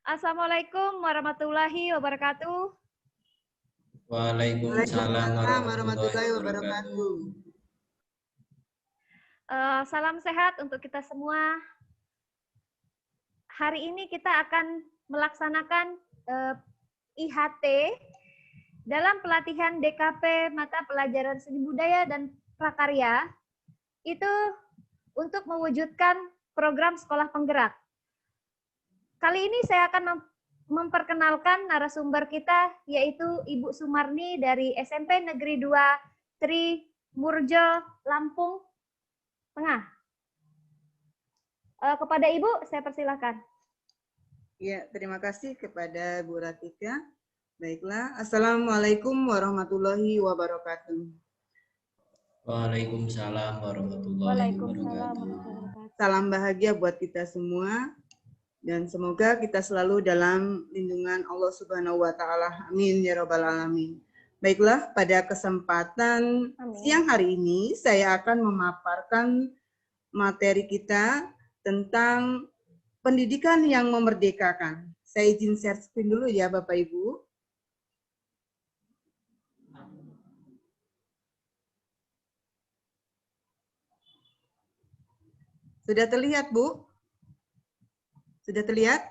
Assalamualaikum warahmatullahi wabarakatuh. Waalaikumsalam warahmatullahi wabarakatuh. Salam sehat untuk kita semua. Hari ini kita akan melaksanakan IHT dalam pelatihan DKP mata pelajaran seni budaya dan prakarya itu untuk mewujudkan program sekolah penggerak. Kali ini saya akan memperkenalkan narasumber kita, yaitu Ibu Sumarni dari SMP Negeri 2 Tri Murjo, Lampung Tengah. Kepada Ibu, saya persilakan. Ya, terima kasih kepada Bu Ratika. Baiklah, Assalamualaikum warahmatullahi wabarakatuh. Waalaikumsalam warahmatullahi wabarakatuh. Salam bahagia buat kita semua. Dan semoga kita selalu dalam lindungan Allah Subhanahu wa Ta'ala. Amin ya Rabbal 'Alamin. Baiklah, pada kesempatan siang hari ini saya akan memaparkan materi kita tentang pendidikan yang memerdekakan. Saya izin share screen dulu ya Bapak Ibu. Sudah terlihat Bu? Sudah terlihat?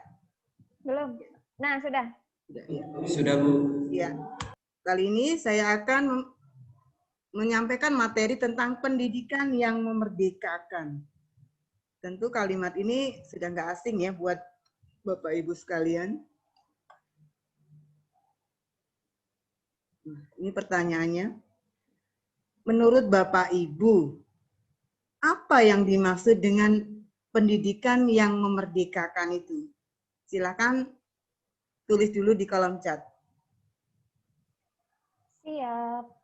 Belum. Nah, sudah. Sudah Bu. Ya. Kali ini saya akan menyampaikan materi tentang pendidikan yang memerdekakan. Tentu kalimat ini sudah nggak asing ya buat Bapak Ibu sekalian. Nah, ini pertanyaannya. Menurut Bapak Ibu, apa yang dimaksud dengan pendidikan yang memerdekakan itu? Silakan tulis dulu di kolom chat. Siap.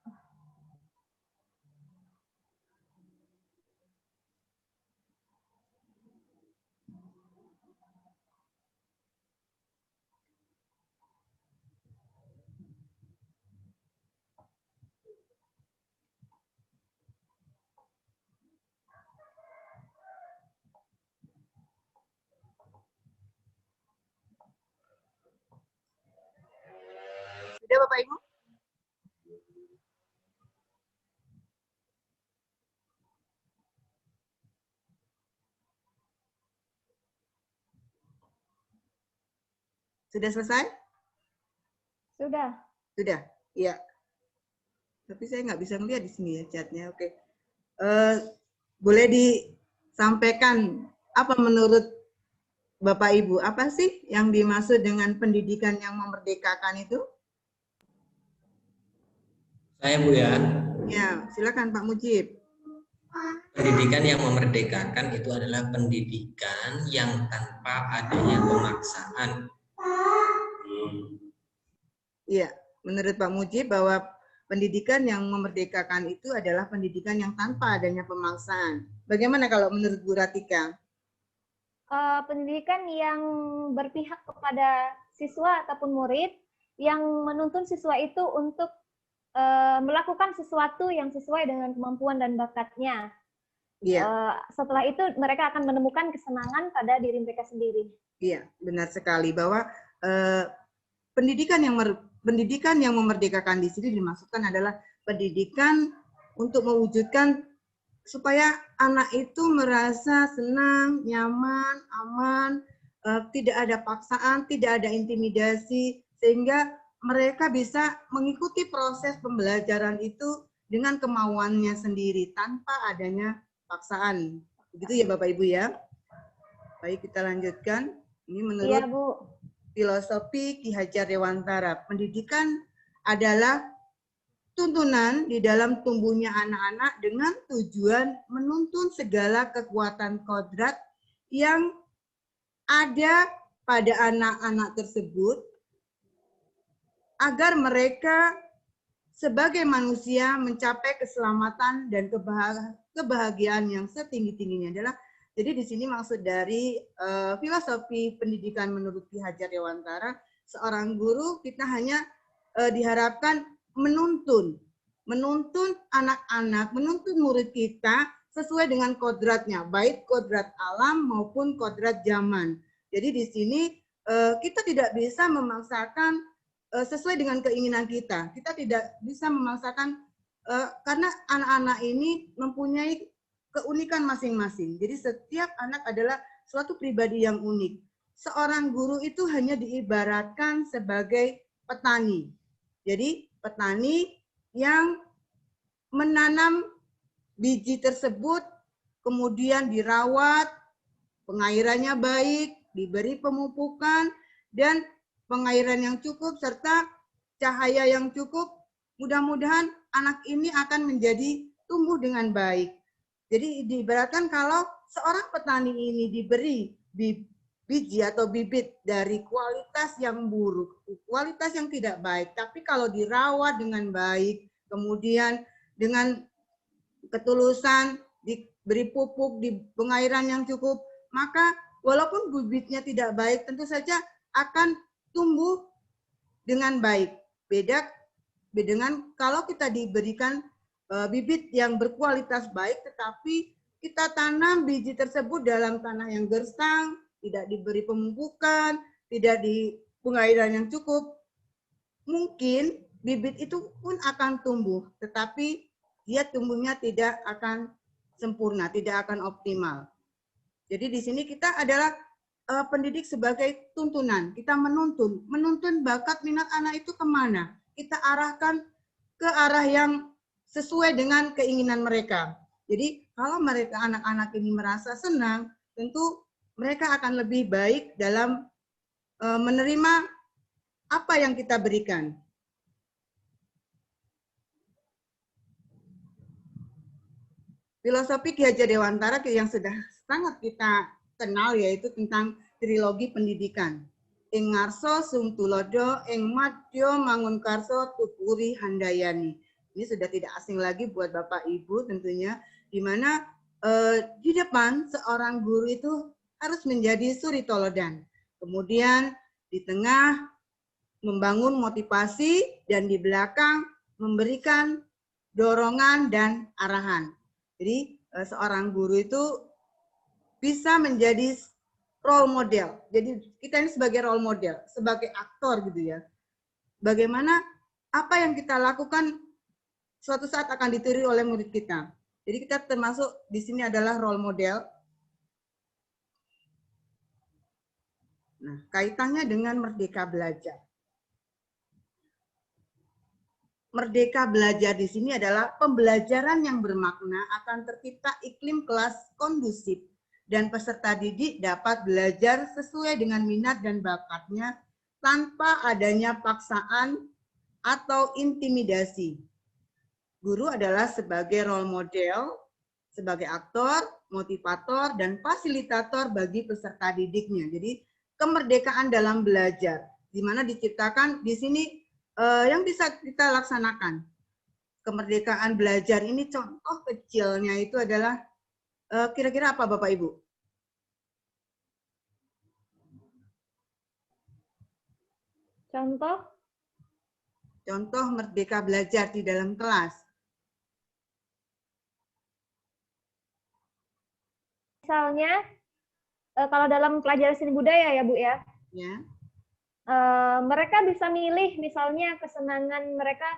Sudah Bapak Ibu? Sudah selesai? Sudah. Sudah, iya. Tapi saya nggak bisa ngeliat di sini ya chatnya. Oke. Boleh disampaikan apa menurut Bapak Ibu, apa sih yang dimaksud dengan pendidikan yang memerdekakan itu? Saya Bu ya. Ya, silakan Pak Mujib. Pendidikan yang memerdekakan itu adalah pendidikan yang tanpa adanya pemaksaan. Iya, menurut Pak Mujib bahwa pendidikan yang memerdekakan itu adalah pendidikan yang tanpa adanya pemaksaan. Bagaimana kalau menurut Bu Ratika? Pendidikan yang berpihak kepada siswa ataupun murid, yang menuntun siswa itu untuk melakukan sesuatu yang sesuai dengan kemampuan dan bakatnya. Iya. Setelah itu mereka akan menemukan kesenangan pada diri mereka sendiri. Iya, benar sekali bahwa pendidikan yang memerdekakan di sini dimaksudkan adalah pendidikan untuk mewujudkan supaya anak itu merasa senang, nyaman, aman, tidak ada paksaan, tidak ada intimidasi, sehingga mereka bisa mengikuti proses pembelajaran itu dengan kemauannya sendiri tanpa adanya paksaan. Begitu ya Bapak Ibu ya. Baik, kita lanjutkan. Ini menurut filosofi Ki Hajar Dewantara, pendidikan adalah tuntunan di dalam tumbuhnya anak-anak dengan tujuan menuntun segala kekuatan kodrat yang ada pada anak-anak tersebut agar mereka sebagai manusia mencapai keselamatan dan kebahagiaan yang setinggi-tingginya. Jadi di sini maksud dari filosofi pendidikan menurut Ki Hajar Dewantara, seorang guru kita hanya diharapkan menuntun anak-anak, menuntun murid kita sesuai dengan kodratnya, baik kodrat alam maupun kodrat zaman. Jadi di sini kita tidak bisa memaksakan sesuai dengan keinginan kita. Kita tidak bisa memaksakan karena anak-anak ini mempunyai keunikan masing-masing. Jadi setiap anak adalah suatu pribadi yang unik. Seorang guru itu hanya diibaratkan sebagai petani. Jadi petani yang menanam biji tersebut, kemudian dirawat, pengairannya baik, diberi pemupukan, dan pengairan yang cukup, serta cahaya yang cukup. Mudah-mudahan anak ini akan menjadi tumbuh dengan baik. Jadi diibaratkan kalau seorang petani ini diberi biji atau bibit dari kualitas yang buruk, kualitas yang tidak baik, tapi kalau dirawat dengan baik, kemudian dengan ketulusan, diberi pupuk, di pengairan yang cukup, maka walaupun bibitnya tidak baik, tentu saja akan tumbuh dengan baik. Beda dengan kalau kita diberikan bibit yang berkualitas baik, tetapi kita tanam biji tersebut dalam tanah yang gersang, tidak diberi pemupukan, tidak di pengairan yang cukup, mungkin bibit itu pun akan tumbuh, tetapi dia tumbuhnya tidak akan sempurna, tidak akan optimal. Jadi di sini kita adalah pendidik sebagai tuntunan. Kita menuntun bakat minat anak itu kemana. Kita arahkan ke arah yang sesuai dengan keinginan mereka. Jadi kalau mereka anak-anak ini merasa senang, tentu mereka akan lebih baik dalam menerima apa yang kita berikan. Filosofi Ki Hajar Dewantara yang sudah sangat kita kenal yaitu tentang trilogi pendidikan. Ing ngarso sung tulodo, ing madyo mangunkarso tupuri handayani. Ini sudah tidak asing lagi buat Bapak Ibu tentunya, di mana di depan seorang guru itu harus menjadi suri toladan. Kemudian di tengah membangun motivasi dan di belakang memberikan dorongan dan arahan. Jadi seorang guru itu bisa menjadi role model. Jadi kita ini sebagai role model, sebagai aktor gitu ya. Bagaimana apa yang kita lakukan suatu saat akan ditiru oleh murid kita. Jadi kita termasuk di sini adalah role model. Nah, kaitannya dengan merdeka belajar. Merdeka belajar di sini adalah pembelajaran yang bermakna akan tercipta iklim kelas kondusif dan peserta didik dapat belajar sesuai dengan minat dan bakatnya tanpa adanya paksaan atau intimidasi. Guru adalah sebagai role model, sebagai aktor, motivator, dan fasilitator bagi peserta didiknya. Jadi kemerdekaan dalam belajar, di mana diciptakan di sini yang bisa kita laksanakan. Kemerdekaan belajar ini contoh kecilnya itu adalah kira-kira apa Bapak Ibu? Contoh? Contoh merdeka belajar di dalam kelas. Misalnya, kalau dalam pelajaran seni budaya ya Bu ya, Ya. Mereka bisa milih misalnya kesenangan mereka,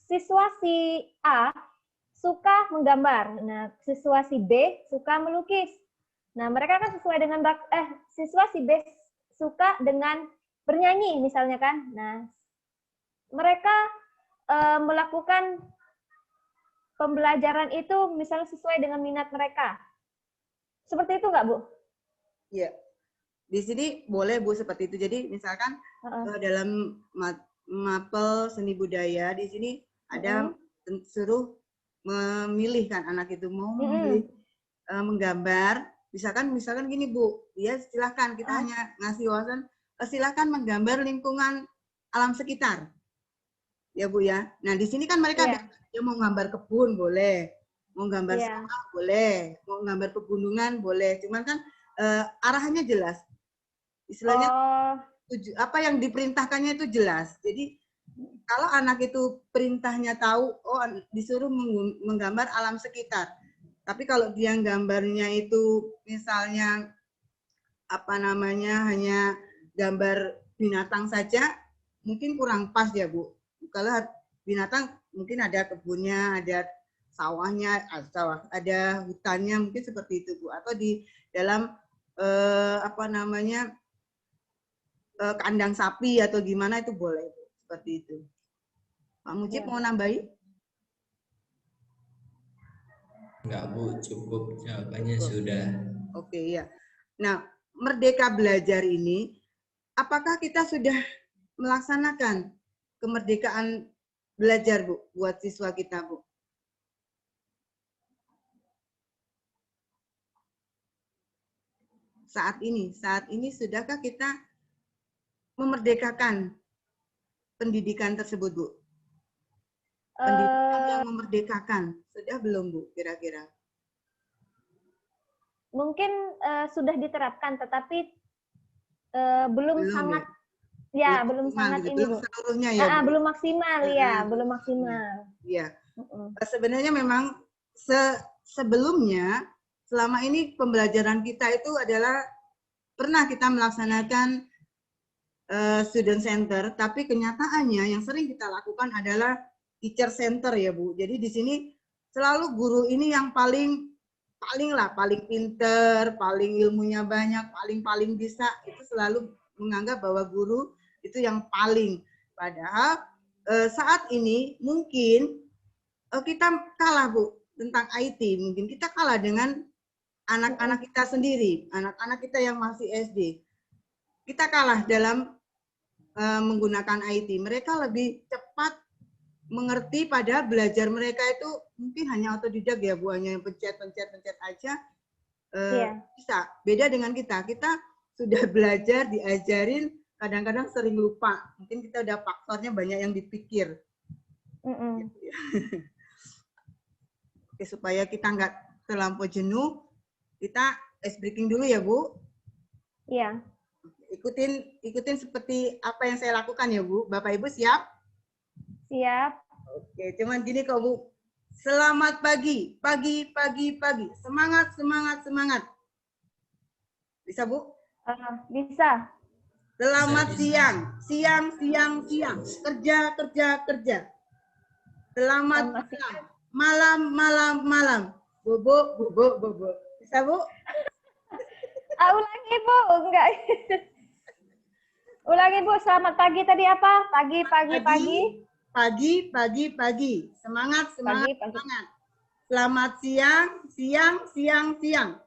siswa si A suka menggambar, nah siswa si B suka melukis. Nah mereka kan sesuai dengan siswa si B suka dengan bernyanyi misalnya kan. Nah mereka melakukan pembelajaran itu misalnya sesuai dengan minat mereka. Seperti itu nggak Bu? Iya. Di sini boleh Bu seperti itu. Jadi misalkan dalam mapel seni budaya di sini ada suruh memilih kan anak itu mau memilih menggambar. Misalkan gini Bu, dia silahkan kita hanya ngasih wawasan, silahkan menggambar lingkungan alam sekitar. Ya Bu ya. Nah di sini kan mereka dia mau gambar kebun boleh, mau gambar sawah boleh, mau gambar pegunungan boleh. Cuman kan arahannya jelas. Istilahnya apa yang diperintahkannya itu jelas. Jadi kalau anak itu perintahnya tahu, oh disuruh menggambar alam sekitar. Tapi kalau dia gambarnya itu misalnya apa namanya hanya gambar binatang saja mungkin kurang pas ya Bu. Kalau binatang mungkin ada kebunnya, ada sawahnya, ada hutannya, mungkin seperti itu Bu. Atau di dalam kandang sapi atau gimana itu boleh Bu. Seperti itu. Pak Mujib mau nambahin? Enggak Bu, cukup jawabannya sudah. Oke ya. Nah, Merdeka Belajar ini, apakah kita sudah melaksanakan kemerdekaan belajar Bu buat siswa kita Bu? Saat ini sudahkah kita memerdekakan pendidikan tersebut Bu? Pendidikan yang memerdekakan, sudah belum Bu kira-kira? Mungkin sudah diterapkan, tetapi belum sangat, ya? Belum sangat gitu. ini Belum Bu. seluruhnya ya Bu? Belum maksimal ya, belum maksimal. Iya. Sebenarnya memang sebelumnya, selama ini pembelajaran kita itu adalah pernah kita melaksanakan student center, tapi kenyataannya yang sering kita lakukan adalah teacher center ya Bu. Jadi di sini selalu guru ini yang paling pinter, paling ilmunya banyak, paling bisa, itu selalu menganggap bahwa guru itu yang paling. Padahal saat ini mungkin kita kalah Bu tentang IT, mungkin kita kalah dengan anak-anak kita sendiri, anak-anak kita yang masih SD. Kita kalah dalam menggunakan IT. Mereka lebih cepat mengerti, padahal belajar mereka itu mungkin hanya otodidak ya Bu, hanya pencet aja bisa. Beda dengan kita sudah belajar, diajarin, kadang-kadang sering lupa. Mungkin kita udah faktornya banyak yang dipikir. Oke, supaya kita nggak terlampau jenuh, kita ice breaking dulu ya Bu. Iya. Ikutin seperti apa yang saya lakukan ya Bu. Bapak Ibu siap? Siap. Oke, cuman gini kok Bu. Selamat pagi, pagi. Semangat. Bisa Bu? Bisa. Selamat siang. Kerja. Selamat malam. Bobo. Bisa Bu? Ulangi Bu, enggak. Ulangi Bu, selamat pagi tadi apa? Pagi. Pagi. Semangat. Selamat siang.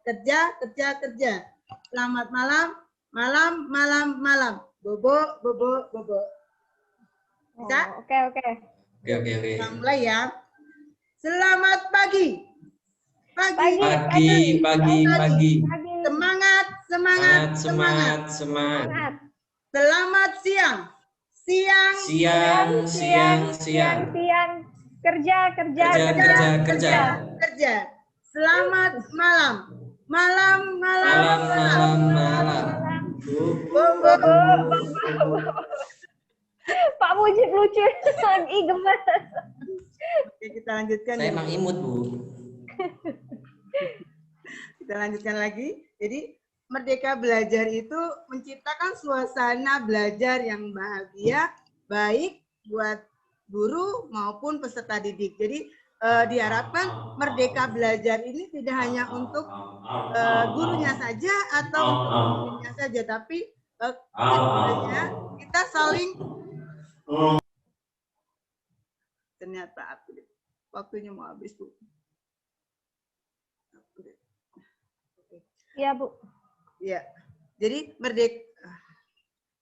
Kerja. Selamat malam. Bobo. Bisa? Oke. Kita mulai ya. Selamat pagi. Pagi. Semangat. Selamat siang. Kerja. Selamat malam. Pak Mujib lucu lagi gemes. Oke, kita lanjutkan. Saya emang imut Bu. Kita lanjutkan lagi. Jadi Merdeka Belajar itu menciptakan suasana belajar yang bahagia, baik buat guru maupun peserta didik. Jadi diharapkan Merdeka Belajar ini tidak hanya untuk gurunya saja atau untuk muridnya saja, tapi kita saling. Ternyata waktunya mau habis Bu. Iya Bu. Ya, jadi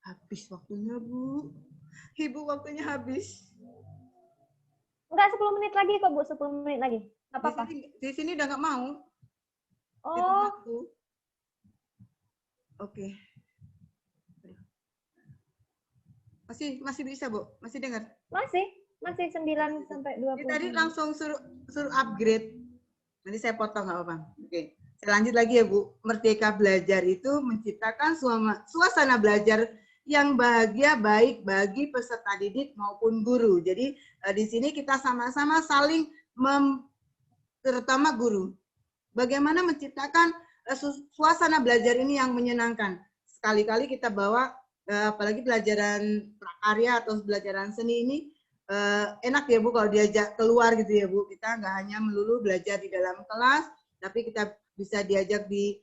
habis waktunya Bu. Ibu waktunya habis. Enggak, 10 menit lagi kok Bu, 10 menit lagi. Nggak apa-apa. Di sini udah nggak mau. Oh. Oke. Masih bisa Bu? Masih dengar? Masih 9 sampai 20. Tadi langsung suruh upgrade. Nanti saya potong nggak apa-apa. Oke. Saya lanjut lagi ya Bu. Merdeka Belajar itu menciptakan suasana belajar yang bahagia baik bagi peserta didik maupun guru. Jadi di sini kita sama-sama saling terutama guru. Bagaimana menciptakan suasana belajar ini yang menyenangkan. Sekali-kali kita bawa apalagi pelajaran prakarya atau pelajaran seni ini enak ya Bu kalau diajak keluar gitu ya Bu. Kita nggak hanya melulu belajar di dalam kelas, tapi kita bisa diajak di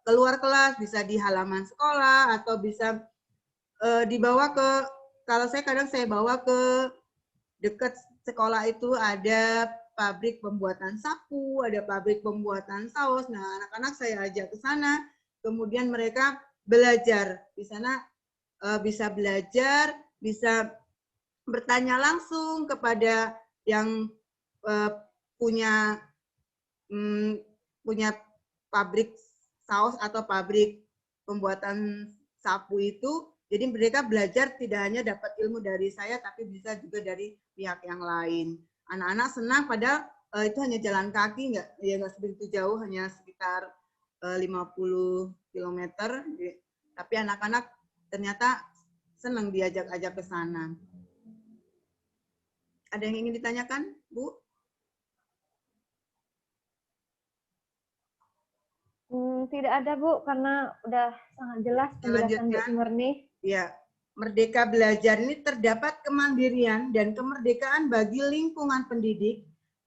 keluar kelas, bisa di halaman sekolah, atau bisa dibawa ke, kalau saya kadang saya bawa ke dekat sekolah itu ada pabrik pembuatan sapu, ada pabrik pembuatan saus. Nah, anak-anak saya ajak ke sana, kemudian mereka belajar di sana, bisa belajar, bisa bertanya langsung kepada yang punya pabrik saus atau pabrik pembuatan sapu itu. Jadi mereka belajar tidak hanya dapat ilmu dari saya, tapi bisa juga dari pihak yang lain. Anak-anak senang, padahal itu hanya jalan kaki, nggak sebegitu jauh, hanya sekitar 50 km. Tapi anak-anak ternyata senang diajak-ajak ke sana. Ada yang ingin ditanyakan, Bu? Tidak ada Bu, karena udah sangat jelas penjelasan Bu Sumarni. Ya, Merdeka Belajar ini terdapat kemandirian dan kemerdekaan bagi lingkungan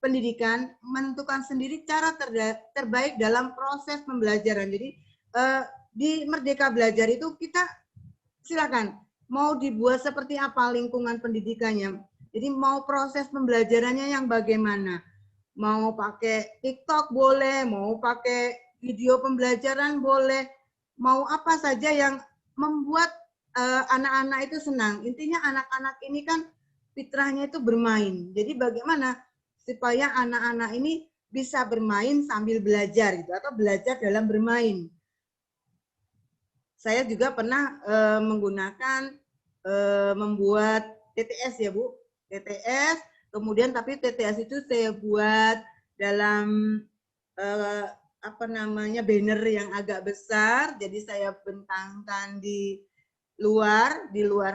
pendidikan menentukan sendiri cara terbaik dalam proses pembelajaran. Jadi di Merdeka Belajar itu kita silakan mau dibuat seperti apa lingkungan pendidikannya. Jadi mau proses pembelajarannya yang bagaimana. Mau pakai TikTok boleh, mau pakai video pembelajaran boleh, mau apa saja yang membuat anak-anak itu senang. Intinya anak-anak ini kan fitrahnya itu bermain. Jadi bagaimana supaya anak-anak ini bisa bermain sambil belajar gitu, atau belajar dalam bermain. Saya juga pernah menggunakan membuat TTS ya Bu, TTS. Kemudian tapi TTS itu saya buat dalam banner yang agak besar. Jadi saya bentangkan di luar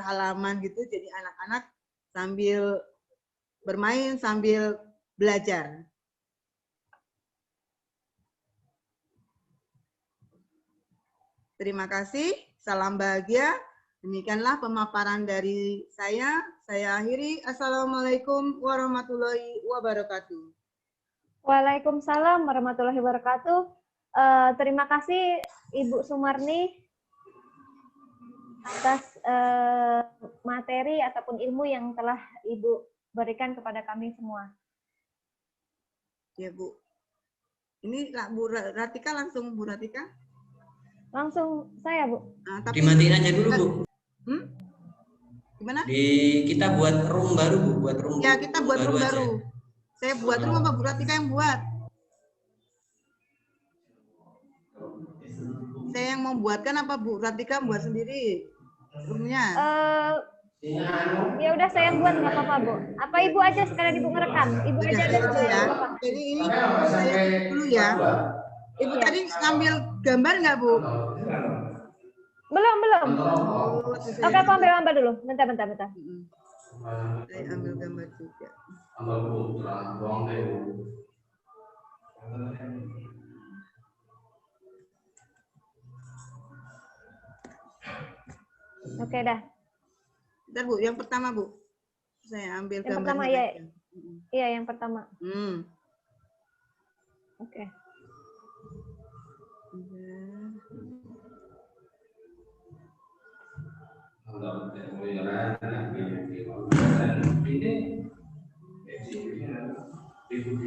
halaman gitu. Jadi anak-anak sambil bermain sambil belajar. Terima kasih, salam bahagia. Demikianlah pemaparan dari saya. Saya akhiri. Assalamualaikum warahmatullahi wabarakatuh. Waalaikumsalam warahmatullahi wabarakatuh. Terima kasih Ibu Sumarni atas materi ataupun ilmu yang telah Ibu berikan kepada kami semua. Ya Bu. Ini Bu Ratika langsung Bu Ratika? Langsung saya Bu. Nah, tapi dimatiin aja dulu Bu. Gimana? Kita buat room baru Bu, buat room. Ya kita buat room baru. Aja. Saya buat room apa Bu Ratika yang buat? Saya yang membuatkan apa Bu Ratika buat sendiri roomnya? Ya udah saya yang buat, nggak apa-apa Bu. Apa Ibu aja sekalian Ibu ngerekam? Ibu aja dulu ya. Jadi ini saya dulu ya. Ibu ya. Tadi ngambil gambar nggak Bu? Belum. Oke, aku ambil gambar dulu. Bentar. Saya ambil gambar juga. Oke dah. Bentar Bu, yang pertama Bu. Saya ambil yang gambarnya. Pertama ya. Iya, yang pertama. Oke.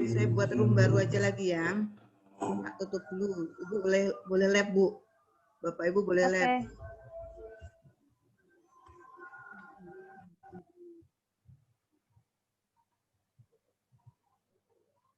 Saya buat room baru aja lagi ya. Tak tutup dulu. Ibu boleh lab Bu. Bapak Ibu boleh lab.